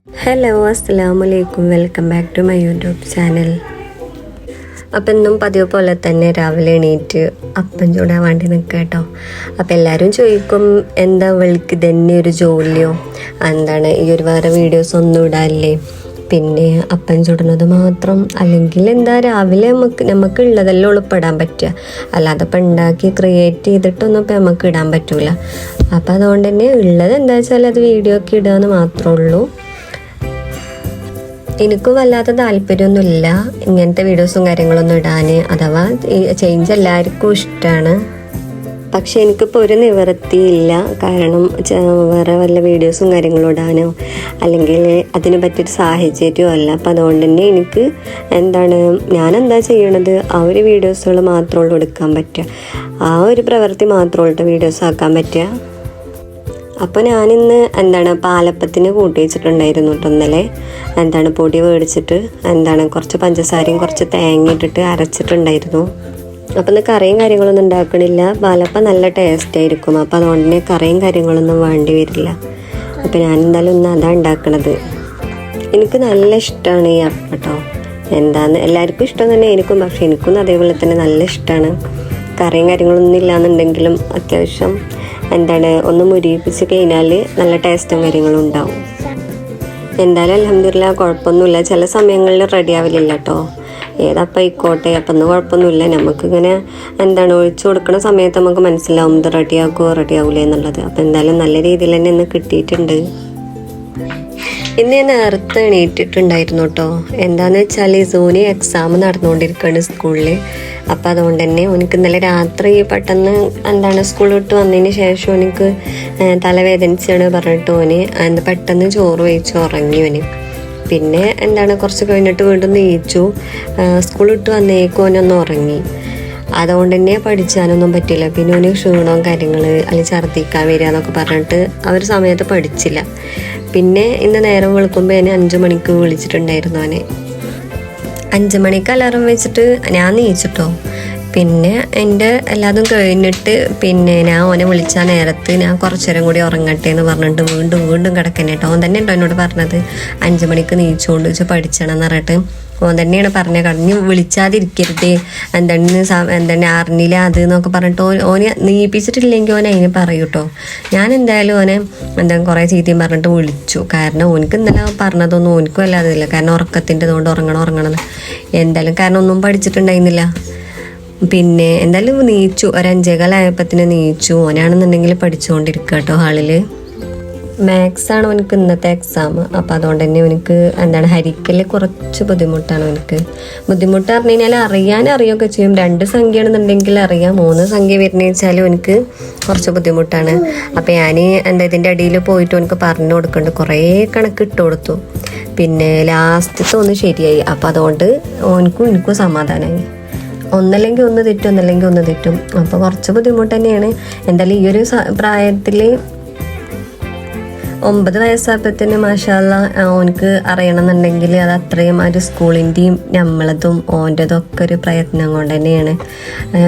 Hello, അസ്സലാമലൈക്കും. Welcome back to my YouTube channel. അപ്പം ഇന്നും പതിവ് പോലെ തന്നെ രാവിലെ എണീറ്റ് അപ്പം ചൂടാൻ വേണ്ടി നിൽക്കുക കേട്ടോ. അപ്പം എല്ലാവരും ചോദിക്കും, എന്താ വിളിക്ക് തന്നെ ഒരു ജോലിയോ, എന്താണ് ഈ ഒരു വേറെ വീഡിയോസ് ഒന്നും ഇടാല്ലേ, പിന്നെ അപ്പം ചുടുന്നത് മാത്രം, അല്ലെങ്കിൽ എന്താ രാവിലെ നമുക്ക് ഉള്ളതെല്ലാം ഉൾപ്പെടാൻ പറ്റുക, അല്ലാതെ ഇപ്പം ഉണ്ടാക്കി ക്രിയേറ്റ് ചെയ്തിട്ടൊന്നും ഇപ്പം നമുക്ക് ഇടാൻ പറ്റൂല. അപ്പം അതുകൊണ്ട് തന്നെ ഉള്ളത് എന്താ വെച്ചാൽ അത് വീഡിയോ ഒക്കെ ഇടുക എന്ന് മാത്രമേ ഉള്ളൂ. എനിക്കും വല്ലാത്ത താല്പര്യമൊന്നുമില്ല ഇങ്ങനത്തെ വീഡിയോസും കാര്യങ്ങളൊന്നും ഇടാൻ, അഥവാ ചേഞ്ച് എല്ലാവർക്കും ഇഷ്ടമാണ്. പക്ഷെ എനിക്കിപ്പോൾ ഒരു നിവൃത്തിയില്ല, കാരണം വേറെ വല്ല വീഡിയോസും കാര്യങ്ങളും ഇടാനോ അല്ലെങ്കിൽ അതിന് പറ്റിയൊരു സാഹചര്യമോ അല്ല. അപ്പം അതുകൊണ്ട് തന്നെ എനിക്ക് ഞാനെന്താ ചെയ്യണത്, ആ ഒരു വീഡിയോസുകൾ മാത്രമുള്ളൂ എടുക്കാൻ പറ്റുക, ആ ഒരു പ്രവൃത്തി മാത്രമുള്ള വീഡിയോസ് ആക്കാൻ പറ്റുക. അപ്പോൾ ഞാനിന്ന് പാലപ്പത്തിന് കൂട്ടി വെച്ചിട്ടുണ്ടായിരുന്നു കേട്ടോ. ഇന്നലെ പൊടി മേടിച്ചിട്ട് കുറച്ച് പഞ്ചസാരയും കുറച്ച് തേങ്ങ ഇട്ടിട്ട് അരച്ചിട്ടുണ്ടായിരുന്നു. അപ്പം ഇന്ന് കറിയും കാര്യങ്ങളൊന്നും ഉണ്ടാക്കണില്ല. പാലപ്പം നല്ല ടേസ്റ്റ് ആയിരിക്കും, അപ്പോൾ അതുകൊണ്ട് തന്നെ കറിയും കാര്യങ്ങളൊന്നും വേണ്ടി വരില്ല. അപ്പോൾ ഞാൻ എന്തായാലും ഇന്ന് അതാണ് ഉണ്ടാക്കണത്. എനിക്ക് നല്ല ഇഷ്ടമാണ് ഈ അപ്പം കേട്ടോ. എല്ലാവർക്കും ഇഷ്ടം തന്നെ എനിക്കും, പക്ഷേ എനിക്കും അതേപോലെ തന്നെ നല്ല ഇഷ്ടമാണ്. കറിയും കാര്യങ്ങളൊന്നും ഇല്ലാന്നുണ്ടെങ്കിലും അത്യാവശ്യം ഒന്ന് മുരിപ്പിച്ച് കഴിഞ്ഞാൽ നല്ല ടേസ്റ്റും കാര്യങ്ങളും ഉണ്ടാവും. എന്തായാലും അൽഹംദുലില്ലാ കുഴപ്പമൊന്നുമില്ല. ചില സമയങ്ങളിൽ റെഡി ആവില്ല കേട്ടോ, ഏതപ്പം ആയിക്കോട്ടെ. അപ്പം ഒന്നും കുഴപ്പമൊന്നുമില്ല. നമുക്കിങ്ങനെ ഒഴിച്ചു കൊടുക്കുന്ന സമയത്ത് നമുക്ക് മനസ്സിലാവും ഇത് റെഡിയാകൂലേ എന്നുള്ളത്. അപ്പം എന്തായാലും നല്ല രീതിയിൽ തന്നെ ഇന്ന് കിട്ടിയിട്ടുണ്ട്. ഇന്ന് ഞാൻ നേരത്തെ എണീറ്റിട്ടുണ്ടായിരുന്നു കേട്ടോ. എന്താണെന്ന് വെച്ചാൽ സോനി എക്സാം നടന്നുകൊണ്ടിരിക്കുകയാണ് സ്കൂളിൽ. അപ്പം അതുകൊണ്ട് തന്നെ എനിക്ക് ഇന്നലെ രാത്രി പെട്ടെന്ന് സ്കൂൾ വിട്ട് വന്നതിന് ശേഷം എനിക്ക് തലവേദനിച്ചാണ് പറഞ്ഞിട്ട് ഓന് പെട്ടെന്ന് ചോറ് കഴിച്ച് ഉറങ്ങി ഓന്. പിന്നെ കുറച്ച് കഴിഞ്ഞിട്ട് വീണ്ടും നീച്ചു. സ്കൂൾ വിട്ട് വന്നേക്കും ഓനൊന്ന് ഉറങ്ങി. അതുകൊണ്ട് തന്നെ പഠിച്ചാനൊന്നും പറ്റില്ല. പിന്നെ ഓന് ക്ഷീണവും കാര്യങ്ങൾ അല്ലെങ്കിൽ ഛർദ്ദിക്കാൻ വരിക എന്നൊക്കെ പറഞ്ഞിട്ട് ആ ഒരു സമയത്ത് പഠിച്ചില്ല. പിന്നെ ഇന്ന് നേരം വിളിക്കുമ്പോൾ എന്നെ 5 മണിക്ക് വിളിച്ചിട്ടുണ്ടായിരുന്നു. അവനെ 5 മണിക്ക് അലാറം വെച്ചിട്ട് ഞാൻ നീച്ചിട്ടോ. പിന്നെ എൻ്റെ എല്ലാതും കഴിഞ്ഞിട്ട് പിന്നെ ഞാൻ ഓനെ വിളിച്ച നേരത്ത് ഞാൻ കുറച്ചു നേരം കൂടി ഉറങ്ങട്ടെ എന്ന് പറഞ്ഞിട്ട് വീണ്ടും കിടക്കന്നെ കേട്ടോ. ഓൻ തന്നെ ഉണ്ടോ എന്നോട് പറഞ്ഞത് 5 മണിക്ക് നീച്ചുകൊണ്ട് വെച്ച് പഠിച്ചണം എന്ന് പറഞ്ഞിട്ട്. ഓൻ തന്നെയാണ് പറഞ്ഞത്, കടഞ്ഞ് വിളിച്ചാതിരിക്കരുത്, അറിഞ്ഞില്ല അത് എന്നൊക്കെ പറഞ്ഞിട്ട് ഓന് നീപ്പിച്ചിട്ടില്ലെങ്കിൽ ഓൻ അതിന് പറയൂ കേട്ടോ. ഞാൻ എന്തായാലും ഓനെ കുറേ ചീത്തയും പറഞ്ഞിട്ട് വിളിച്ചു. കാരണം ഓനിക്ക് ഇന്നലെ പറഞ്ഞതൊന്നും ഓനിക്കും അല്ലാതില്ല, കാരണം ഉറക്കത്തിൻ്റെ അതുകൊണ്ട് ഉറങ്ങണം എന്തായാലും, കാരണം ഒന്നും പഠിച്ചിട്ടുണ്ടായിരുന്നില്ല. പിന്നെ എന്തായാലും നീച്ചു, ഒരു 5:15 നീച്ചു. ഓനാണെന്നുണ്ടെങ്കിൽ പഠിച്ചുകൊണ്ടിരിക്കുക കേട്ടോ ഹാളിൽ. മാത്സാണ് അവനക്ക് ഇന്നത്തെ എക്സാം. അപ്പോൾ അതുകൊണ്ട് തന്നെ അവനക്ക് ഹരിക്കൽ കുറച്ച് ബുദ്ധിമുട്ടാണ്. അവനക്ക് ബുദ്ധിമുട്ട് പറഞ്ഞു കഴിഞ്ഞാൽ അറിയുകയൊക്കെ ചെയ്യും. 2 സംഖ്യയാണെന്നുണ്ടെങ്കിൽ അറിയാം, 3 സംഖ്യ വരുന്ന വെച്ചാൽ അവനക്ക് കുറച്ച് ബുദ്ധിമുട്ടാണ്. അപ്പോൾ ഞാൻ ഇതിൻ്റെ അടിയിൽ പോയിട്ട് അവനക്ക് പറഞ്ഞു കൊടുക്കുന്നുണ്ട്, കുറേ കണക്ക് ഇട്ട് കൊടുത്തു. പിന്നെ ലാസ്റ്റത്തെ ഒന്ന് ശരിയായി. അപ്പോൾ അതുകൊണ്ട് എനിക്കും സമാധാനമായി. ഒന്നല്ലെങ്കിൽ ഒന്ന് തെറ്റും. അപ്പോൾ കുറച്ച് ബുദ്ധിമുട്ട് തന്നെയാണ്. എന്തായാലും ഈ ഒരു പ്രായത്തിൽ 9 വയസ്സായപ്പോഴത്തേന് മാഷാ അല്ലാഹ് ഓനക്ക് അറിയണമെന്നുണ്ടെങ്കിൽ അത് അത്രയും ഒരു സ്കൂളിൻ്റെയും നമ്മളതും ഓൻ്റെതും ഒക്കെ ഒരു പ്രയത്നം കൊണ്ട് തന്നെയാണ്.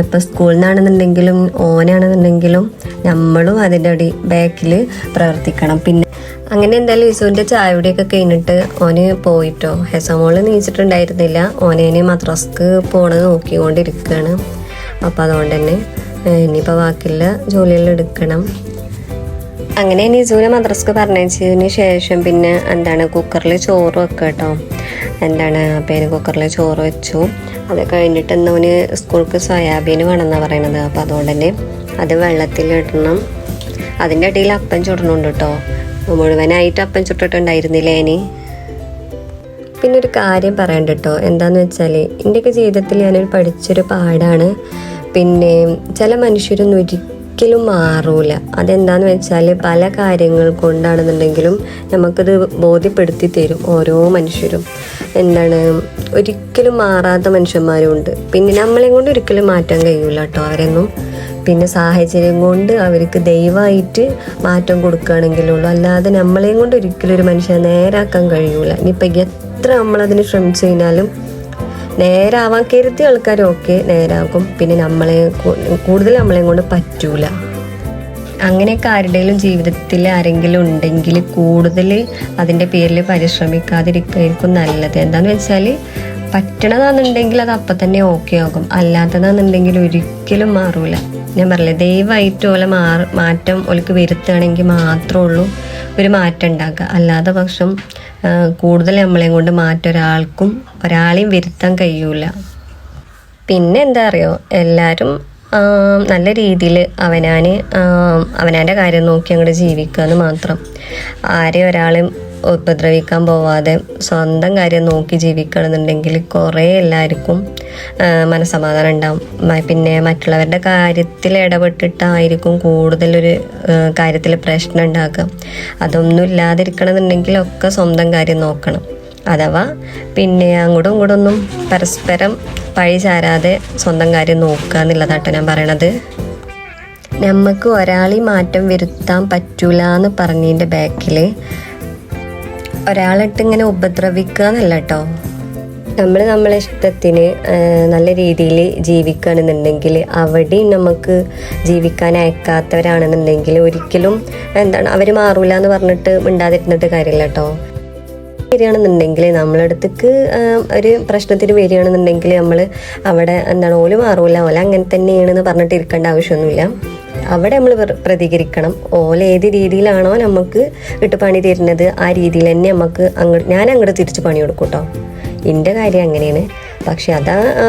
ഇപ്പോൾ സ്കൂളിൽ നിന്നാണെന്നുണ്ടെങ്കിലും ഓനാണെന്നുണ്ടെങ്കിലും നമ്മളും അതിൻ്റെ ബാക്കിൽ പ്രവർത്തിക്കണം. പിന്നെ അങ്ങനെ എന്തായാലും ഇസുവിൻ്റെ ചായയുടെയൊക്കെ കഴിഞ്ഞിട്ട് ഓന് പോയിട്ടോ. ഹെസമോള് നീച്ചിട്ടുണ്ടായിരുന്നില്ല, ഓനെ മദ്രസക്ക് പോണത് നോക്കിക്കൊണ്ടിരിക്കുകയാണ്. അപ്പോൾ അതുകൊണ്ട് തന്നെ ഇനിയിപ്പോൾ ബാക്കിയുള്ള ജോലികൾ എടുക്കണം. അങ്ങനെ നിസൂനെ മദ്രസക്ക് പറഞ്ഞതിന് ശേഷം പിന്നെ കുക്കറിൽ ചോറ് വെക്കുക കേട്ടോ. അപ്പോൾ കുക്കറിൽ ചോറ് വെച്ചു. അത് കഴിഞ്ഞിട്ട് എന്നവന് സ്കൂൾക്ക് സോയാബീൻ വേണമെന്നാണ് പറയണത്. അപ്പോൾ അതുകൊണ്ട് തന്നെ അത് വെള്ളത്തിലിടണം. അതിൻ്റെ ഇടയിൽ അപ്പം ചുടണുണ്ട് കേട്ടോ. മുഴുവനായിട്ട് അപ്പം ചുട്ടിട്ടുണ്ടായിരുന്നില്ല ഇനി. പിന്നെ ഒരു കാര്യം പറയണ്ട കേട്ടോ, എന്താണെന്ന് വെച്ചാൽ എൻ്റെയൊക്കെ ജീവിതത്തിൽ ഞാനൊരു പഠിച്ചൊരു പാഠമാണ്. പിന്നെ ചില മനുഷ്യരൊന്നും ഒരിക്കലും മാറൂല. അതെന്താന്ന് വെച്ചാൽ പല കാര്യങ്ങൾ കൊണ്ടാണെന്നുണ്ടെങ്കിലും നമുക്കത് ബോധ്യപ്പെടുത്തി തരും ഓരോ മനുഷ്യരും. ഒരിക്കലും മാറാത്ത മനുഷ്യന്മാരും ഉണ്ട്. പിന്നെ നമ്മളെയും കൊണ്ട് ഒരിക്കലും മാറ്റാൻ കഴിയൂല കേട്ടോ അവരൊന്നും. പിന്നെ സാഹചര്യം കൊണ്ട് അവർക്ക് ദയവായിട്ട് മാറ്റം കൊടുക്കുകയാണെങ്കിലുള്ളൂ, അല്ലാതെ നമ്മളെയും കൊണ്ട് ഒരിക്കലും ഒരു മനുഷ്യനെ നേരാക്കാൻ കഴിയൂല. ഇനിയിപ്പോൾ എത്ര നമ്മളതിന് ശ്രമിച്ചു കഴിഞ്ഞാലും നേരാവാൻ കരുതിയ ആൾക്കാരൊക്കെ നേരാകും. പിന്നെ കൂടുതൽ നമ്മളെയും കൊണ്ട് പറ്റൂല. അങ്ങനെയൊക്കെ ആരുടെയും ജീവിതത്തിൽ ആരെങ്കിലും ഉണ്ടെങ്കിൽ കൂടുതൽ അതിൻ്റെ പേരിൽ പരിശ്രമിക്കാതിരിക്കുകയായിരിക്കും നല്ലത്. എന്താണെന്ന് വെച്ചാൽ പറ്റണതാണെന്നുണ്ടെങ്കിൽ അത് അപ്പം തന്നെ ഓക്കെ ആകും, അല്ലാത്തതാണെന്നുണ്ടെങ്കിൽ ഒരിക്കലും മാറൂല. ഞാൻ പറഞ്ഞില്ലേ, ദയവായിട്ട് ഓലെ മാറ്റം ഓൾക്ക് വരുത്തുകയാണെങ്കിൽ മാത്രമേ ഉള്ളൂ ഒരു മാറ്റം ഉണ്ടാക്കുക. അല്ലാതെ പക്ഷം കൂടുതൽ നമ്മളെയും കൊണ്ട് മാറ്റം ഒരാളെയും വരുത്താൻ കഴിയൂല. പിന്നെ എന്താ അറിയോ, എല്ലാവരും നല്ല രീതിയിൽ അവനാൻ്റെ കാര്യം നോക്കി അങ്ങോട്ട് ജീവിക്കുക എന്ന് മാത്രം. ആരെയും ഒരാളെയും ഉപദ്രവിക്കാൻ പോവാതെ സ്വന്തം കാര്യം നോക്കി ജീവിക്കണമെന്നുണ്ടെങ്കിൽ കുറേ എല്ലാവർക്കും മനസ്സമാധാനം ഉണ്ടാവും. പിന്നെ മറ്റുള്ളവരുടെ കാര്യത്തിൽ ഇടപെട്ടിട്ടായിരിക്കും കൂടുതലൊരു കാര്യത്തിൽ പ്രശ്നം ഉണ്ടാക്കുക. അതൊന്നും ഇല്ലാതിരിക്കണമെന്നുണ്ടെങ്കിൽ ഒക്കെ സ്വന്തം കാര്യം നോക്കണം. അഥവാ പിന്നെ അങ്ങോട്ടും ഇങ്ങോട്ടൊന്നും പരസ്പരം പഴി ചാരാതെ സ്വന്തം കാര്യം നോക്കുക എന്നുള്ളതാട്ടോ ഞാൻ പറയണത്. നമുക്ക് ഒരാളെ മാറ്റം വരുത്താൻ പറ്റൂല എന്ന് പറഞ്ഞതിൻ്റെ ബാക്കിൽ ഒരാളിട്ട് ഇങ്ങനെ ഉപദ്രവിക്കുക എന്നല്ല കേട്ടോ. നമ്മളെ ഇഷ്ടത്തിന് നല്ല രീതിയിൽ ജീവിക്കുകയാണെന്നുണ്ടെങ്കിൽ അവിടെയും നമുക്ക് ജീവിക്കാൻ അയക്കാത്തവരാണെന്നുണ്ടെങ്കിൽ ഒരിക്കലും അവർ മാറൂല എന്ന് പറഞ്ഞിട്ട് മിണ്ടാതിരുന്നിട്ട് കാര്യമില്ല കേട്ടോ. വരികയാണെന്നുണ്ടെങ്കിൽ നമ്മളടുത്തേക്ക് ഒരു പ്രശ്നത്തിന് വരികയാണെന്നുണ്ടെങ്കിൽ നമ്മൾ അവിടെ ഓല് മാറൂല, ഓല അങ്ങനെ തന്നെയാണെന്ന് പറഞ്ഞിട്ട് ഇരിക്കേണ്ട ആവശ്യമൊന്നുമില്ല. അവിടെ നമ്മൾ പ്രതികരിക്കണം. ഓല ഏത് രീതിയിലാണോ നമുക്ക് ഇട്ട് പണി തരുന്നത് ആ രീതിയിൽ തന്നെ നമുക്ക് ഞാൻ അങ്ങോട്ട് തിരിച്ച് പണി കൊടുക്കും കേട്ടോ. എൻ്റെ കാര്യം അങ്ങനെയാണ്. പക്ഷെ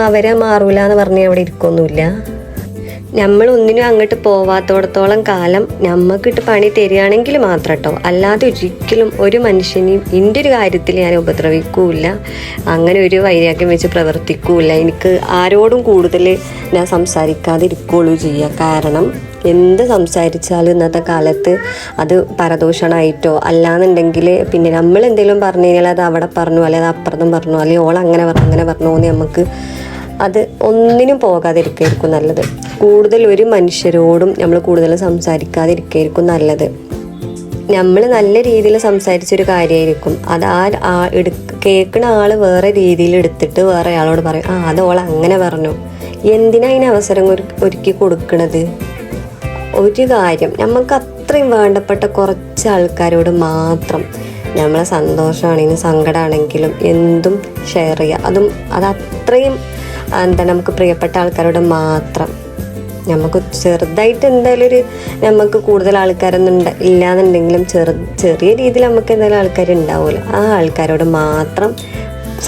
അവരെ മാറൂല എന്ന് പറഞ്ഞ് അവിടെ ഇരിക്കൊന്നുമില്ല. നമ്മളൊന്നിനും അങ്ങോട്ട് പോവാത്തോടത്തോളം കാലം നമ്മക്കിട്ട് പണി തരികയാണെങ്കിൽ മാത്രം കേട്ടോ. അല്ലാതെ ഒരിക്കലും ഒരു മനുഷ്യനെയും എൻ്റെ ഒരു കാര്യത്തിൽ ഞാൻ ഉപദ്രവിക്കൂല, അങ്ങനെ ഒരു വൈരാഗ്യം വെച്ച് പ്രവർത്തിക്കൂല. എനിക്ക് ആരോടും കൂടുതൽ ഞാൻ സംസാരിക്കാതിരിക്കുകയുള്ളൂ ചെയ്യുക. കാരണം എന്ത് സംസാരിച്ചാലും ഇന്നത്തെ കാലത്ത് അത് പരദൂഷണമായിട്ടോ അല്ലാന്നുണ്ടെങ്കിൽ പിന്നെ നമ്മൾ എന്തെങ്കിലും പറഞ്ഞു കഴിഞ്ഞാൽ അത് അവിടെ പറഞ്ഞു, അല്ലെങ്കിൽ അത് അപ്പുറത്തും പറഞ്ഞു, അല്ലെങ്കിൽ ഓൾ അങ്ങനെ പറഞ്ഞു എന്ന് നമുക്ക് അത് ഒന്നിനും പോകാതിരിക്കുകയായിരിക്കും നല്ലത്. കൂടുതൽ ഒരു മനുഷ്യരോടും നമ്മൾ കൂടുതൽ സംസാരിക്കാതിരിക്കുകയായിരിക്കും നല്ലത്. നമ്മൾ നല്ല രീതിയിൽ സംസാരിച്ചൊരു കാര്യമായിരിക്കും അത് കേൾക്കുന്ന ആൾ വേറെ രീതിയിൽ എടുത്തിട്ട് വേറെ ആളോട് പറയും, അത് ഓൾ അങ്ങനെ പറഞ്ഞു. എന്തിനാ അതിന് അവസരം ഒരുക്കി കൊടുക്കണത്? ഒരു കാര്യം നമുക്ക് അത്രയും വേണ്ടപ്പെട്ട കുറച്ച് ആൾക്കാരോട് മാത്രം നമ്മളെ സന്തോഷമാണെങ്കിലും സങ്കടമാണെങ്കിലും എന്തും ഷെയർ ചെയ്യുക. അത് അത്രയും നമുക്ക് പ്രിയപ്പെട്ട ആൾക്കാരോട് മാത്രം. നമുക്ക് ചെറുതായിട്ട് എന്തായാലും നമുക്ക് കൂടുതൽ ആൾക്കാരൊന്നും ഇല്ലാന്നുണ്ടെങ്കിലും ചെറിയ രീതിയിൽ നമുക്ക് എന്തായാലും ആൾക്കാരുണ്ടാവുമല്ലോ, ആ ആൾക്കാരോട് മാത്രം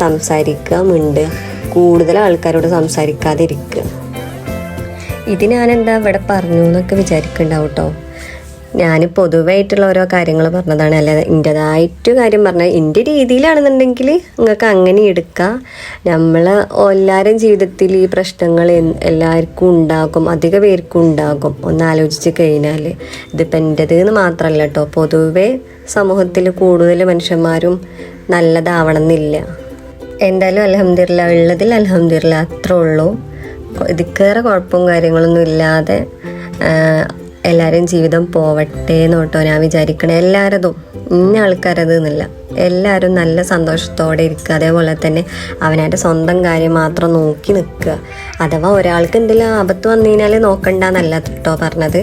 സംസാരിക്കുക, മിണ്ടുക. കൂടുതൽ ആൾക്കാരോട് സംസാരിക്കാതിരിക്കുക. ഇത് ഞാനെന്താ ഇവിടെ പറഞ്ഞു എന്നൊക്കെ വിചാരിക്കുന്നുണ്ടാവും കേട്ടോ. ഞാൻ പൊതുവായിട്ടുള്ള ഓരോ കാര്യങ്ങൾ പറഞ്ഞതാണ്, അല്ലാതെ എൻ്റെതായിട്ട് കാര്യം പറഞ്ഞാൽ എൻ്റെ രീതിയിലാണെന്നുണ്ടെങ്കിൽ നിങ്ങൾക്ക് അങ്ങനെ എടുക്കാം. നമ്മൾ എല്ലാവരും ജീവിതത്തിൽ ഈ പ്രശ്നങ്ങൾ എല്ലാവർക്കും ഉണ്ടാകും, അധിക പേർക്കും ഉണ്ടാകും. ഒന്ന് ആലോചിച്ച് കഴിഞ്ഞാൽ ഇതിപ്പോൾ എൻ്റേത് എന്ന് മാത്രമല്ല കേട്ടോ, പൊതുവെ സമൂഹത്തിൽ കൂടുതൽ മനുഷ്യന്മാരും നല്ലതാവണം എന്നില്ല. എന്തായാലും അൽഹംദുലില്ലാ, ഉള്ളതിൽ അൽഹംദുലില്ലാ, അത്രേ ഉള്ളൂ. ഇതിക്കേറെ കുഴപ്പവും കാര്യങ്ങളൊന്നും ഇല്ലാതെ എല്ലാവരും ജീവിതം പോവട്ടെ എന്ന് കേട്ടോ ഞാൻ വിചാരിക്കണേ. എല്ലാവരതും ഇന്ന ആൾക്കാരത് എന്നില്ല, എല്ലാവരും നല്ല സന്തോഷത്തോടെ ഇരിക്കുക. അതേപോലെ തന്നെ അവനവൻ്റെ സ്വന്തം കാര്യം മാത്രം നോക്കി നിൽക്കുക. അഥവാ ഒരാൾക്ക് എന്തെങ്കിലും ആപത്ത് വന്നു കഴിഞ്ഞാൽ നോക്കണ്ടെന്നല്ല കേട്ടോ പറഞ്ഞത്.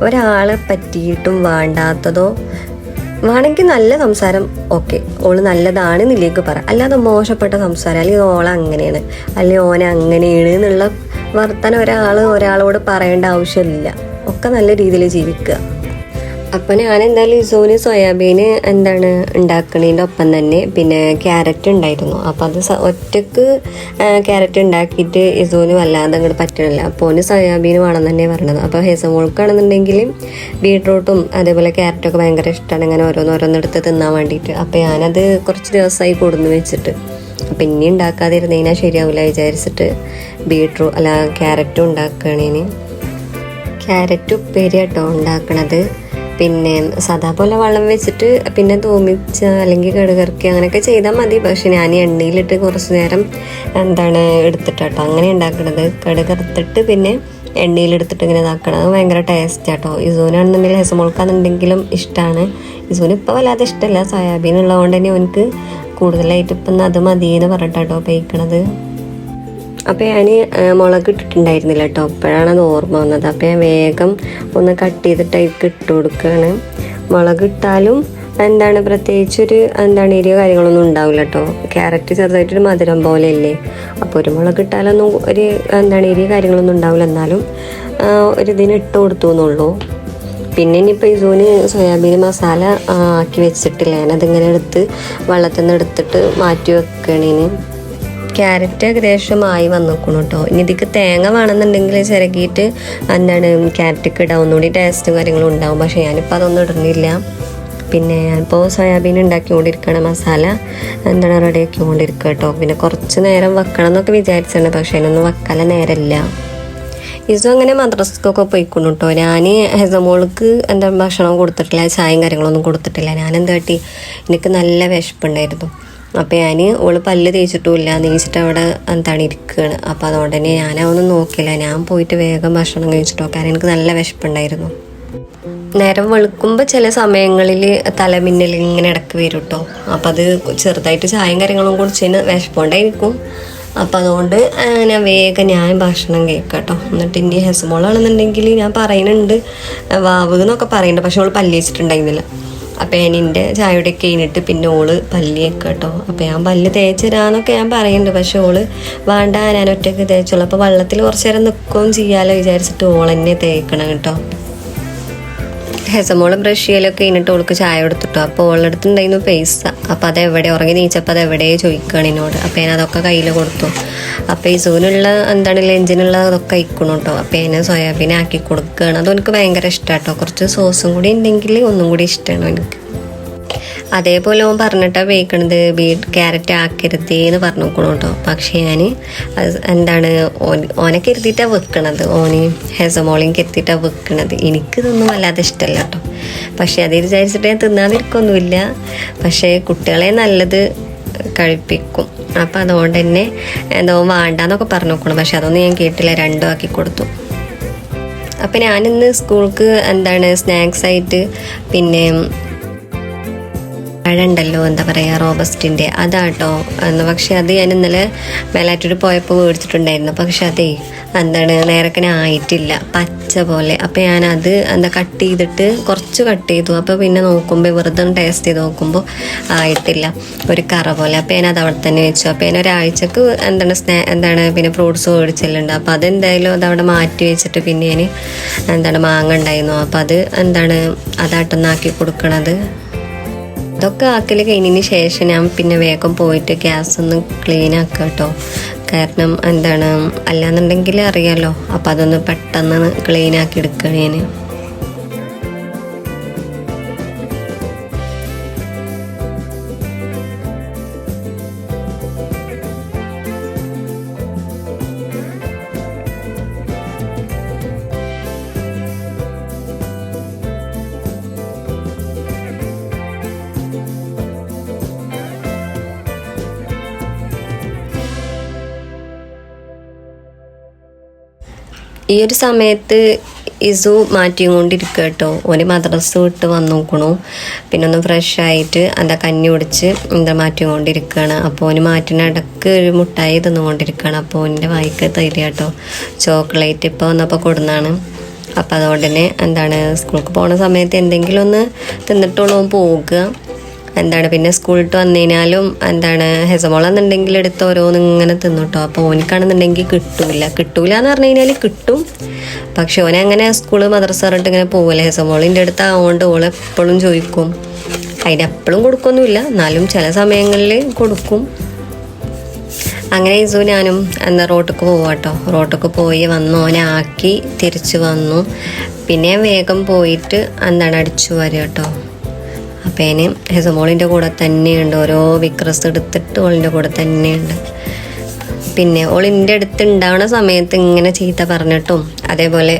ഒരാളെ പറ്റിയിട്ടും വേണ്ടാത്തതോ വേണമെങ്കിൽ നല്ല സംസാരം ഓക്കെ, ഓള് നല്ലതാണ് എന്നിലേക്ക് പറ. അല്ലാതെ മോശപ്പെട്ട സംസാരം അല്ലെങ്കിൽ ഓള അങ്ങനെയാണ് അല്ലെങ്കിൽ ഓന അങ്ങനെയാണ് എന്നുള്ള വർത്തമാനം ഒരാളോട് പറയേണ്ട ആവശ്യമില്ല. ഒക്കെ നല്ല രീതിയിൽ ജീവിക്കുക. അപ്പം ഞാൻ എന്തായാലും ഇസോന് സോയാബീന് ഉണ്ടാക്കണതിൻ്റെ ഒപ്പം തന്നെ പിന്നെ ക്യാരറ്റ് ഉണ്ടായിരുന്നു. അപ്പം അത് ഒറ്റക്ക് ക്യാരറ്റ് ഉണ്ടാക്കിയിട്ട് ഇസോന് വല്ലാതെ അങ്ങോട്ട് പറ്റണില്ല. അപ്പോൾ ഓന് സോയാബീന് വേണം തന്നെ പറഞ്ഞത്. അപ്പോൾ ഹെസമോൾക്കാണെന്നുണ്ടെങ്കിൽ ബീട്രൂട്ടും അതേപോലെ ക്യാരറ്റൊക്കെ ഭയങ്കര ഇഷ്ടമാണ്, ഇങ്ങനെ ഓരോന്നോരോന്നെടുത്ത് തിന്നാൻ വേണ്ടിയിട്ട്. അപ്പോൾ ഞാനത് കുറച്ച് ദിവസമായി കൊടുന്ന് വെച്ചിട്ട് അപ്പം ഇനി ഉണ്ടാക്കാതിരുന്നതിനാൽ ശരിയാവില്ല വിചാരിച്ചിട്ട് ക്യാരറ്റും ഉണ്ടാക്കുകയാണ്. ക്യാരറ്റ് ഉപ്പേരി കേട്ടോ ഉണ്ടാക്കണത്. പിന്നെ സാധാ പോലെ വെള്ളം വെച്ചിട്ട് പിന്നെ തൂമിച്ച് അല്ലെങ്കിൽ കടുകറക്കി അങ്ങനെയൊക്കെ ചെയ്താൽ മതി. പക്ഷെ ഞാൻ എണ്ണയിലിട്ട് കുറച്ച് നേരം എടുത്തിട്ടോ അങ്ങനെ ഉണ്ടാക്കണത്. കടുകറുത്തിട്ട് പിന്നെ എണ്ണയിലെടുത്തിട്ട് ഇങ്ങനെ ഇതാക്കണം. അത് ഭയങ്കര ടേസ്റ്റ് കേട്ടോ. ഇസൂനാണെന്നുണ്ടെങ്കിൽ ഹെസമോൾക്കാണെന്നുണ്ടെങ്കിലും ഇഷ്ടമാണ്. ഇസൂന് ഇപ്പോൾ വല്ലാതെ ഇഷ്ടമല്ല, സോയാബീൻ ഉള്ളതുകൊണ്ട് തന്നെ എനിക്ക് കൂടുതലായിട്ട് ഇപ്പം അത് മതിയെന്ന് പറഞ്ഞിട്ടോ ഉപയോഗിക്കണത്. അപ്പോൾ ഞാൻ മുളക് ഇട്ടിട്ടുണ്ടായിരുന്നില്ല കേട്ടോ, അപ്പോഴാണ് അത് ഓർമ്മ വന്നത്. അപ്പോൾ ഞാൻ വേഗം ഒന്ന് കട്ട് ചെയ്തിട്ട് അതിലേക്ക് ഇട്ട് കൊടുക്കുകയാണ്. മുളക് ഇട്ടാലും പ്രത്യേകിച്ചൊരു എരിയോ കാര്യങ്ങളൊന്നും ഉണ്ടാവില്ല കേട്ടോ. ക്യാരറ്റ് ചെറുതായിട്ടൊരു മധുരം പോലെ അല്ലേ, അപ്പോൾ ഒരു മുളക് ഇട്ടാലൊന്നും ഒരു എരിയോ കാര്യങ്ങളൊന്നും ഉണ്ടാവില്ല. എന്നാലും ഒരു ഇതിന് ഇട്ട് കൊടുത്തു എന്നുള്ളൂ. പിന്നെ ഇനിയിപ്പോൾ ഇസൂന് സോയാബീൻ മസാല ആക്കി വെച്ചിട്ടില്ല, ഞാനതിങ്ങനെ എടുത്ത് വെള്ളത്തിൽ നിന്ന് എടുത്തിട്ട് മാറ്റി വെക്കണേന്. ക്യാരറ്റ് ഏകദേശമായി വന്നിരിക്കണം കേട്ടോ. ഇനി ഇതിക്ക് തേങ്ങ വേണമെന്നുണ്ടെങ്കിൽ ചിരകിയിട്ട് ക്യാരറ്റൊക്കെ ഇടാം, ഒന്നുകൂടി ടേസ്റ്റും കാര്യങ്ങളും ഉണ്ടാവും. പക്ഷേ ഞാനിപ്പോൾ അതൊന്നും ഇടുന്നില്ല. പിന്നെ ഞാനിപ്പോൾ സോയാബീൻ ഉണ്ടാക്കിക്കൊണ്ടിരിക്കുകയാണ്, മസാല റെഡി ആക്കിക്കൊണ്ടിരിക്കുക കേട്ടോ. പിന്നെ കുറച്ച് നേരം വെക്കണം എന്നൊക്കെ വിചാരിച്ചിട്ടുണ്ട്, പക്ഷേ അതിനൊന്നും വെക്കാല നേരമില്ല. ഇസും അങ്ങനെ മദ്രസക്കൊക്കെ പോയിക്കൊണ്ടു കേട്ടോ. ഞാൻ ഹെസമോൾക്ക് ഭക്ഷണം കൊടുത്തിട്ടില്ല, ചായയും കാര്യങ്ങളൊന്നും കൊടുത്തിട്ടില്ല. ഞാൻ കാട്ടി, എനിക്ക് നല്ല വിശപ്പുണ്ടായിരുന്നു. അപ്പോൾ ഞാൻ ഓള് പല്ല് തേച്ചിട്ടുമില്ല, നീച്ചിട്ട് അവിടെ ഇരിക്കുകയാണ്. അപ്പോൾ അതുകൊണ്ട് തന്നെ ഞാനതൊന്നും നോക്കില്ല, ഞാൻ പോയിട്ട് വേഗം ഭക്ഷണം കഴിച്ചിട്ടോ, കാരണം എനിക്ക് നല്ല വിശപ്പുണ്ടായിരുന്നു. നേരം വെളുക്കുമ്പോൾ ചില സമയങ്ങളിൽ തലമിന്നൽ ഇങ്ങനെ ഇടയ്ക്ക് വരും കേട്ടോ. അപ്പോൾ അത് ചെറുതായിട്ട് ചായയും കാര്യങ്ങളും കുടിച്ചതിന് വിശപ്പുണ്ടായിരിക്കും. അപ്പോൾ അതുകൊണ്ട് ഞാൻ ഭക്ഷണം കഴിക്കാം കേട്ടോ. എന്നിട്ട് എൻ്റെ ഹെസ്മോളാണെന്നുണ്ടെങ്കിൽ ഞാൻ പറയുന്നുണ്ട് വാവ് എന്നൊക്കെ പറയുന്നുണ്ട്, പക്ഷെ ഓള് പല്ല് വെച്ചിട്ടുണ്ടായിരുന്നില്ല. അപ്പോൾ ഞാൻ എൻ്റെ ചായയുടെ കഴിഞ്ഞിട്ട് പിന്നെ ഓള് പല്ല് വെക്കുക കേട്ടോ. അപ്പോൾ ഞാൻ പല്ല് തേച്ചരാന്നൊക്കെ ഞാൻ പറയുന്നുണ്ട്, പക്ഷെ ഓള് വേണ്ട ഞാൻ ഒറ്റയ്ക്ക് തേച്ചോളൂ. അപ്പോൾ വെള്ളത്തിൽ കുറച്ച് നേരം നിൽക്കുകയും ചെയ്യാമല്ലോ വിചാരിച്ചിട്ട് ഓളെന്നെ തേക്കണം കേട്ടോ. ഹെസമോള് ബ്രഷ് ചെയ്യലൊക്കെ കഴിഞ്ഞിട്ട് ഓൾക്ക് ചായ കൊടുത്തിട്ടോ. അപ്പോൾ ഓളെടുത്തുണ്ടായിരുന്നു പൈസ. അപ്പോൾ അതെവിടെ ഉറങ്ങി നീച്ചപ്പോൾ അതെവിടെ ചോദിക്കുകയാണ് എന്നോട്. അപ്പോൾ ഞാൻ അതൊക്കെ കയ്യിൽ കൊടുത്തു. അപ്പോൾ ഇസൂനുള്ള ലഞ്ചിനുള്ള അതൊക്കെ കഴിക്കണം കേട്ടോ. അപ്പോൾ ഞാൻ സോയാബീൻ ആക്കി കൊടുക്കുകയാണ്. അതും എനിക്ക് ഭയങ്കര ഇഷ്ടമാണ് കേട്ടോ. കുറച്ച് സോസും കൂടി ഉണ്ടെങ്കിൽ ഒന്നും കൂടി ഇഷ്ടമാണ് എനിക്ക്. അതേപോലെ ഓൻ പറഞ്ഞിട്ടാണ് വേവിക്കണത്, ക്യാരറ്റ് ആക്കരുതേ എന്ന് പറഞ്ഞു നോക്കണം കേട്ടോ. പക്ഷേ ഞാൻ ഓനെ കരുതിയിട്ടാണ് വെക്കണത്, ഓന് ഹെസമോളിയും കരുതിയിട്ടാണ് വെക്കണത്. എനിക്കിതൊന്നും വല്ലാതെ ഇഷ്ടമല്ല കേട്ടോ. പക്ഷേ അത് വിചാരിച്ചിട്ട് ഞാൻ തിന്നാതിരിക്കൊന്നുമില്ല. പക്ഷേ കുട്ടികളെ നല്ലത് കഴിപ്പിക്കും. അപ്പം അതുകൊണ്ട് തന്നെ വേണ്ടാന്നൊക്കെ പറഞ്ഞു നോക്കണം. പക്ഷെ അതൊന്നും ഞാൻ കേട്ടില്ല, രണ്ടും ആക്കി കൊടുത്തു. അപ്പം ഞാനിന്ന് സ്കൂൾക്ക് സ്നാക്സ് ആയിട്ട് പിന്നെ പഴമുണ്ടല്ലോ റോബസ്റ്റിൻ്റെ അതാട്ടോ. പക്ഷെ അത് ഞാൻ ഇന്നലെ മേലാറ്റൂർ പോയപ്പോൾ മേടിച്ചിട്ടുണ്ടായിരുന്നു. പക്ഷെ അതേ നേരക്കനെ ആയിട്ടില്ല, പച്ച പോലെ. അപ്പം ഞാനത് കട്ട് ചെയ്തിട്ട് കുറച്ച് കട്ട് ചെയ്തു. അപ്പോൾ പിന്നെ നോക്കുമ്പോൾ വെറുതെ ടേസ്റ്റ് ചെയ്ത് നോക്കുമ്പോൾ ആയിട്ടില്ല, ഒരു കറ പോലെ. അപ്പോൾ ഞാനത് അവിടെ തന്നെ വെച്ചു. അപ്പോൾ ഞാൻ ഒരാഴ്ചക്ക് പിന്നെ ഫ്രൂട്ട്സ് മേടിച്ചിട്ടുണ്ട്. അപ്പോൾ അതെന്തായാലും അതവിടെ മാറ്റി വെച്ചിട്ട് പിന്നെ ഞാൻ മാങ്ങ ഉണ്ടായിരുന്നു. അപ്പോൾ അത് അതാട്ടൊന്നാക്കി കൊടുക്കണത്. ഇതൊക്കെ ആക്കൽ കഴിഞ്ഞതിന് ശേഷം ഞാൻ പിന്നെ വേഗം പോയിട്ട് ഗ്യാസ് ഒന്ന് ക്ലീൻ ആക്കുക കേട്ടോ. കാരണം അല്ലാന്നുണ്ടെങ്കിൽ അറിയാമല്ലോ. അപ്പം അതൊന്ന് പെട്ടെന്ന് ക്ലീൻ ആക്കി എടുക്കുകയാണ് ഞാൻ. ഈ ഒരു സമയത്ത് ഇസു മാറ്റിയും കൊണ്ടിരിക്കുക കേട്ടോ. ഓന് മദ്രസ വിട്ട് വന്നു നോക്കണു. പിന്നെ ഒന്ന് ഫ്രഷ് ആയിട്ട് കഞ്ഞി കുടിച്ച് മാറ്റിയും കൊണ്ടിരിക്കുകയാണ്. അപ്പോൾ ഓന് മാറ്റിന ഇടക്ക് ഒരു മുട്ടായി തിന്നുകൊണ്ടിരിക്കുകയാണ്. അപ്പോൾ ഓൻ്റെ വായിക്ക് തരിക കേട്ടോ. ചോക്ലേറ്റ് ഇപ്പോൾ വന്നപ്പോൾ കൊടുന്നാണ്. അപ്പോൾ അതുകൊണ്ട് തന്നെ സ്കൂൾക്ക് പോണ സമയത്ത് എന്തെങ്കിലും ഒന്ന് തിന്നിട്ടുള്ളൂ പോവുക. പിന്നെ സ്കൂളിട്ട് വന്നു കഴിഞ്ഞാലും ഹെസമോളെന്നുണ്ടെങ്കിൽ എടുത്ത് ഓരോന്ന് ഇങ്ങനെ തിന്നിട്ടോ. അപ്പോൾ ഓനിക്കാണെന്നുണ്ടെങ്കിൽ കിട്ടൂല എന്ന് പറഞ്ഞു കഴിഞ്ഞാൽ കിട്ടും. പക്ഷെ ഓനെ അങ്ങനെ സ്കൂള് മദ്രസ പറഞ്ഞിട്ട് ഇങ്ങനെ പോവില്ല. ഹെസമോളിൻ്റെ അടുത്ത് ആവുകൊണ്ട് ഓളെപ്പോഴും ചോദിക്കും. അതിനെപ്പോഴും കൊടുക്കൊന്നുമില്ല, എന്നാലും ചില സമയങ്ങളിൽ കൊടുക്കും. അങ്ങനെ ഇസു ഞാനും റോട്ടിക്ക് പോവാട്ടോ. റോട്ടിക്ക് പോയി വന്നു, ഓനെ ആക്കി തിരിച്ചു വന്നു. പിന്നെ വേഗം പോയിട്ട് അടിച്ചു വരിക കേട്ടോ. അപ്പം അതിന് ഹെസമോളിൻ്റെ കൂടെ തന്നെയുണ്ട്, ഓരോ വിക്രസ് എടുത്തിട്ട് ഓളിൻ്റെ കൂടെ തന്നെയുണ്ട്. പിന്നെ ഓളിൻ്റെ അടുത്ത് ഉണ്ടാവുന്ന സമയത്ത് ഇങ്ങനെ ചീത്ത പറഞ്ഞിട്ടും അതേപോലെ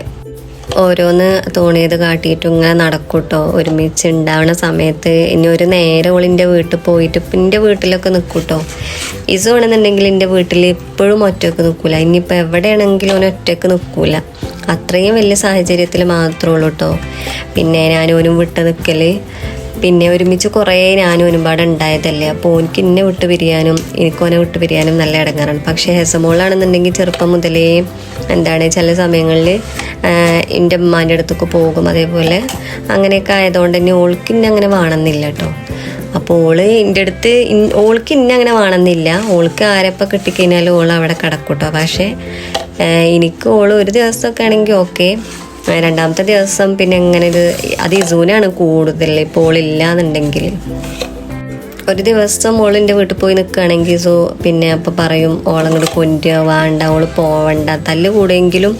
ഓരോന്ന് തോന്നിയത് കാട്ടിയിട്ടും ഇങ്ങനെ നടക്കൂട്ടോ. ഒരുമിച്ച് ഉണ്ടാവുന്ന സമയത്ത് ഇനി ഒരു നേരെ ഓളിൻ്റെ വീട്ടിൽ പോയിട്ട് എൻ്റെ വീട്ടിലൊക്കെ നിൽക്കൂട്ടോ. ഇസു ആണെന്നുണ്ടെങ്കിൽ എൻ്റെ വീട്ടിൽ എപ്പോഴും ഒറ്റയ്ക്ക് നിൽക്കൂല. ഇനിയിപ്പോൾ എവിടെയാണെങ്കിലും ഓന് ഒറ്റയ്ക്ക് നിൽക്കൂല. അത്രയും വലിയ സാഹചര്യത്തിൽ മാത്രമേ ഉള്ളൂ കേട്ടോ. പിന്നെ ഞാനോനും വിട്ട് നിൽക്കൽ പിന്നെ ഒരുമിച്ച് കുറേ ഞാനും ഒരുപാട് ഉണ്ടായതല്ലേ. അപ്പോൾ എനിക്ക് എന്നെ വിട്ട് പിരിയാനും എനിക്കോനെ വിട്ട് പിരിയാനും നല്ല ഇടങ്ങാറാണ്. പക്ഷേ ഹെസമോളാണെന്നുണ്ടെങ്കിൽ ചെറുപ്പം മുതലേ ചില സമയങ്ങളിൽ എൻ്റെ ഉമ്മാൻ്റെ അടുത്തൊക്കെ പോകും. അതേപോലെ അങ്ങനെയൊക്കെ ആയതുകൊണ്ട് തന്നെ ഓൾക്ക് ഇന്നെ അങ്ങനെ വേണമെന്നില്ല കേട്ടോ. അപ്പോൾ ഓള് എൻ്റെ അടുത്ത് ഓൾക്ക് ഇന്നെ അങ്ങനെ വേണമെന്നില്ല. ഓൾക്ക് ആരെപ്പം കിട്ടിക്കഴിഞ്ഞാലും ഓൾ അവിടെ കിടക്കൂട്ടോ. പക്ഷേ എനിക്ക് ഓള് ഒരു ദിവസമൊക്കെ ആണെങ്കിൽ ഓക്കെ, രണ്ടാമത്തെ ദിവസം പിന്നെ എങ്ങനെ അത് ഇസൂനാണ് കൂടുതൽ. ഇപ്പോൾ ഓളില്ല എന്നുണ്ടെങ്കിൽ ഒരു ദിവസം ഓളിൻ്റെ വീട്ടിൽ പോയി നിൽക്കുകയാണെങ്കിൽ ഇസു പിന്നെ അപ്പം പറയും ഓളങ്ങോട്ട് കൊണ്ടുവരിക, വേണ്ട ഓള് പോവണ്ട, തല്ല് കൂടെയെങ്കിലും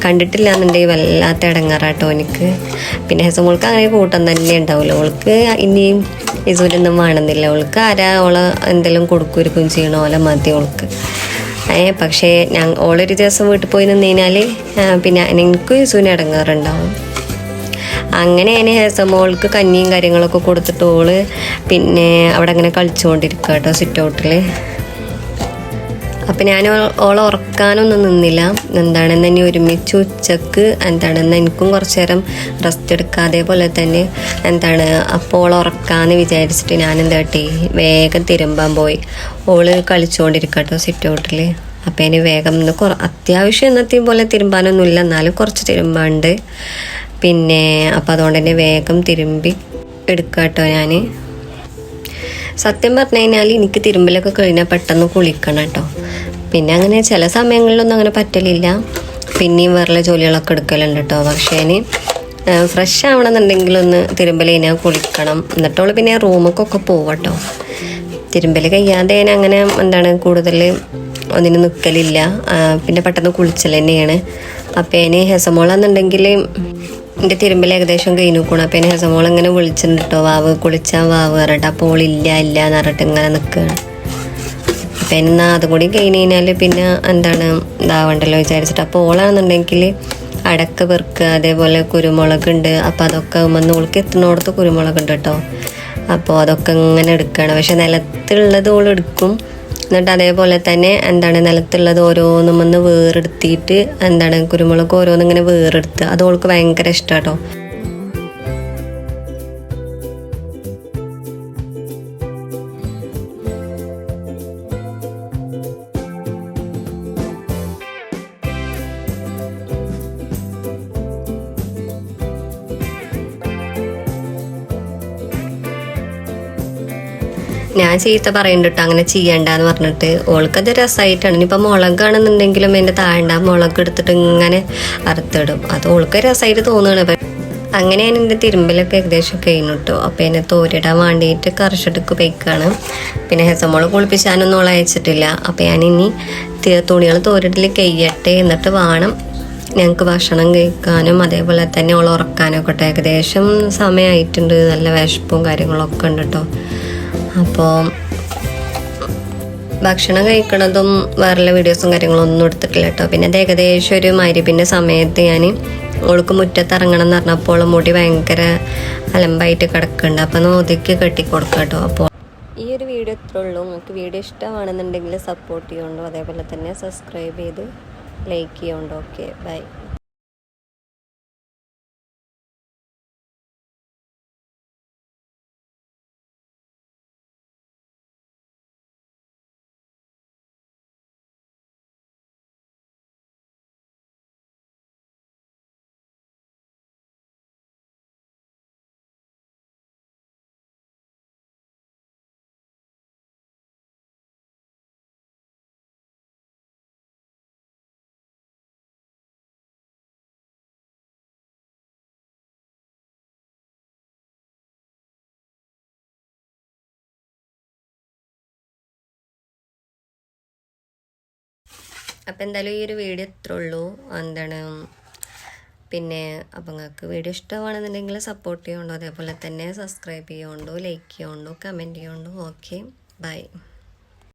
കണ്ടിട്ടില്ല എന്നുണ്ടെങ്കിൽ വല്ലാത്ത ഇടങ്ങാറാട്ടോ എനിക്ക്. പിന്നെ ഹെസമോൾക്ക് അങ്ങനെ കൂട്ടം തന്നെ ഉണ്ടാവില്ല. ഓൾക്ക് ഇനിയും ഇസൂരൊന്നും വേണമെന്നില്ല. ഓൾക്ക് ഓളെ എന്തെങ്കിലും കൊടുക്കുകയും ചെയ്യണോ ഓല മതി ഓൾക്ക്. പക്ഷേ ഓളൊരു ദിവസം വീട്ടിൽ പോയി നിന്ന് കഴിഞ്ഞാൽ പിന്നെ എനിക്കും ഇസൂന് ഇടങ്ങാറുണ്ടാവും. അങ്ങനെ ഞാൻ ഹെസമോൾക്ക് കഞ്ഞിയും കാര്യങ്ങളൊക്കെ കൊടുത്തിട്ട് ഓള് പിന്നെ അവിടെ അങ്ങനെ കളിച്ചുകൊണ്ടിരിക്കുക കേട്ടോ സിറ്റ് ഔട്ടിൽ. അപ്പം ഞാൻ ഓളെ ഉറക്കാനൊന്നും നിന്നില്ല. ഇനി ഒരുമിച്ച് ഉച്ചക്ക് എനിക്കും കുറച്ച് നേരം റെസ്റ്റ് എടുക്കുക. അതേപോലെ തന്നെ അപ്പോൾ ഓളെ ഉറക്കാമെന്ന് വിചാരിച്ചിട്ട് ഞാൻ വേഗം തിരുമ്പാൻ പോയി. ഓള് കളിച്ചുകൊണ്ടിരിക്കട്ടോ സിറ്റ് ഔട്ടിൽ. അപ്പം അതിന് വേഗം അത്യാവശ്യം എന്നത്തെയും പോലെ തിരുമ്പാനൊന്നുമില്ല, എന്നാലും കുറച്ച് തിരുമ്പാണ്ട്. പിന്നെ അപ്പം അതുകൊണ്ട് തന്നെ വേഗം തിരുമ്പി എടുക്കുക കേട്ടോ ഞാൻ. സത്യം പറഞ്ഞു കഴിഞ്ഞാൽ എനിക്ക് തിരുമ്പലൊക്കെ കഴിഞ്ഞാൽ പെട്ടെന്ന് കുളിക്കണം കേട്ടോ. പിന്നെ അങ്ങനെ ചില സമയങ്ങളിലൊന്നും അങ്ങനെ പറ്റലില്ല. പിന്നെയും വേറെ ജോലികളൊക്കെ എടുക്കലുണ്ട് കേട്ടോ. പക്ഷേ ഇനി ഫ്രഷ് ആവണമെന്നുണ്ടെങ്കിലൊന്ന് തിരുമ്പൽ കഴിഞ്ഞാൽ കുളിക്കണം. എന്നിട്ടുള്ള പിന്നെ റൂമൊക്കെ പോവട്ടോ. തിരുമ്പൽ കഴിയാതെ ഞാൻ അങ്ങനെ കൂടുതൽ ഒന്നിന് നിൽക്കലില്ല. പിന്നെ പെട്ടെന്ന് കുളിച്ചൽ തന്നെയാണ്. അപ്പം ഇനി ഹെസമോളെന്നുണ്ടെങ്കിൽ എൻ്റെ തിരുമ്പൽ ഏകദേശം കഴിഞ്ഞു പോകണം. അപ്പം ഇനി ഹെസമോൾ ഇങ്ങനെ വിളിച്ചിട്ടുണ്ട് കേട്ടോ, വാവ് കുളിച്ചാൽ വാവ് പറഞ്ഞിട്ട്. അപ്പോൾ ഓളില്ല ഇല്ല എന്ന് പറഞ്ഞിട്ട് ഇങ്ങനെ നിൽക്കുകയാണ്. അപ്പം എന്നാ അതും കൂടി കഴിഞ്ഞ് കഴിഞ്ഞാൽ പിന്നെ ഇതാവണ്ടല്ലോ വിചാരിച്ചിട്ട്. അപ്പോൾ ഓളാണെന്നുണ്ടെങ്കിൽ അടക്ക പെറുക്കുക, അതേപോലെ കുരുമുളകുണ്ട്. അപ്പം അതൊക്കെ വന്ന് ഓൾക്ക് എത്തുന്നിടത്ത് കുരുമുളകുണ്ട് കേട്ടോ. അപ്പോൾ അതൊക്കെ ഇങ്ങനെ എടുക്കുകയാണ്. പക്ഷെ നിലത്തുള്ളത് ഓൾ എടുക്കും. എന്നിട്ട് അതേപോലെ തന്നെ നിലത്തുള്ളത് ഓരോന്നും വന്ന് വേറെടുത്തിട്ട് കുരുമുളക് ഓരോന്നിങ്ങനെ വേറെടുത്ത് അത് ഓൾക്ക് ഭയങ്കര ഇഷ്ടം കേട്ടോ. ഞാൻ ചീത്ത പറയുന്നുണ്ട് അങ്ങനെ ചെയ്യണ്ടെന്ന് പറഞ്ഞിട്ട്. ഓൾക്കത് രസമായിട്ടാണ്. ഇനിയിപ്പോൾ മുളകാണെന്നുണ്ടെങ്കിലും എൻ്റെ താഴെ മുളക് എടുത്തിട്ട് ഇങ്ങനെ അറുത്തിടും. അത് ഓൾക്ക് രസമായിട്ട് തോന്നുകയാണ്. അങ്ങനെ ഞാൻ എൻ്റെ തിരുമ്പലൊക്കെ ഏകദേശം കഴിഞ്ഞു കേട്ടോ. അപ്പോൾ എന്നെ തോരിടാൻ വേണ്ടിയിട്ട് കർഷടുക്ക് വെക്കുകയാണ്. പിന്നെ ഹെസമോള് കുളിപ്പിച്ചാനൊന്നും ഓളെ അയച്ചിട്ടില്ല. അപ്പോൾ ഞാനിനി തുണികൾ തോരിടൽ കഴിയട്ടെ, എന്നിട്ട് വേണം ഞങ്ങൾക്ക് ഭക്ഷണം കഴിക്കാനും അതേപോലെ തന്നെ ഓളെ ഉറക്കാനൊക്കെ കേട്ടോ. ഏകദേശം സമയമായിട്ടുണ്ട്. നല്ല വിശപ്പും കാര്യങ്ങളൊക്കെ ഉണ്ട് കേട്ടോ. അപ്പോൾ ഭക്ഷണം കഴിക്കണതും വേറെ വീഡിയോസും കാര്യങ്ങളൊന്നും എടുത്തിട്ടില്ല കേട്ടോ. പിന്നെ അത് ഏകദേശം ഒരു മഗ്‌രിബിൻ്റെ സമയത്ത് ഞാൻ ഓൾക്ക് മുറ്റത്തിറങ്ങണം എന്ന് പറഞ്ഞപ്പോൾ മുടി ഭയങ്കര അലമ്പായിട്ട് കിടക്കുന്നുണ്ട്. അപ്പം ഒതുക്കി കെട്ടി കൊടുക്കാം കേട്ടോ. അപ്പോൾ ഈ ഒരു വീഡിയോ ഇത്രേ ഉള്ളൂ. നിങ്ങൾക്ക് വീഡിയോ ഇഷ്ടമാണെന്നുണ്ടെങ്കിൽ സപ്പോർട്ട് ചെയ്യുന്നുണ്ടോ, അതേപോലെ തന്നെ സബ്സ്ക്രൈബ് ചെയ്ത് ലൈക്ക് ചെയ്യുന്നുണ്ടോ. Okay, bye. അപ്പം എന്തായാലും ഈ ഒരു വീഡിയോ ഇത്രേ ഉള്ളൂ. പിന്നെ അപ്പം നിങ്ങൾക്ക് വീഡിയോ ഇഷ്ടമാണെന്നുണ്ടെങ്കിൽ സപ്പോർട്ട് ചെയ്യുന്നുണ്ടോ, അതേപോലെ തന്നെ സബ്സ്ക്രൈബ് ചെയ്യുന്നുണ്ടോ, ലൈക്ക് ചെയ്യുന്നുണ്ടോ, കമൻറ്റ് ചെയ്യുന്നുണ്ടോ. Okay, by.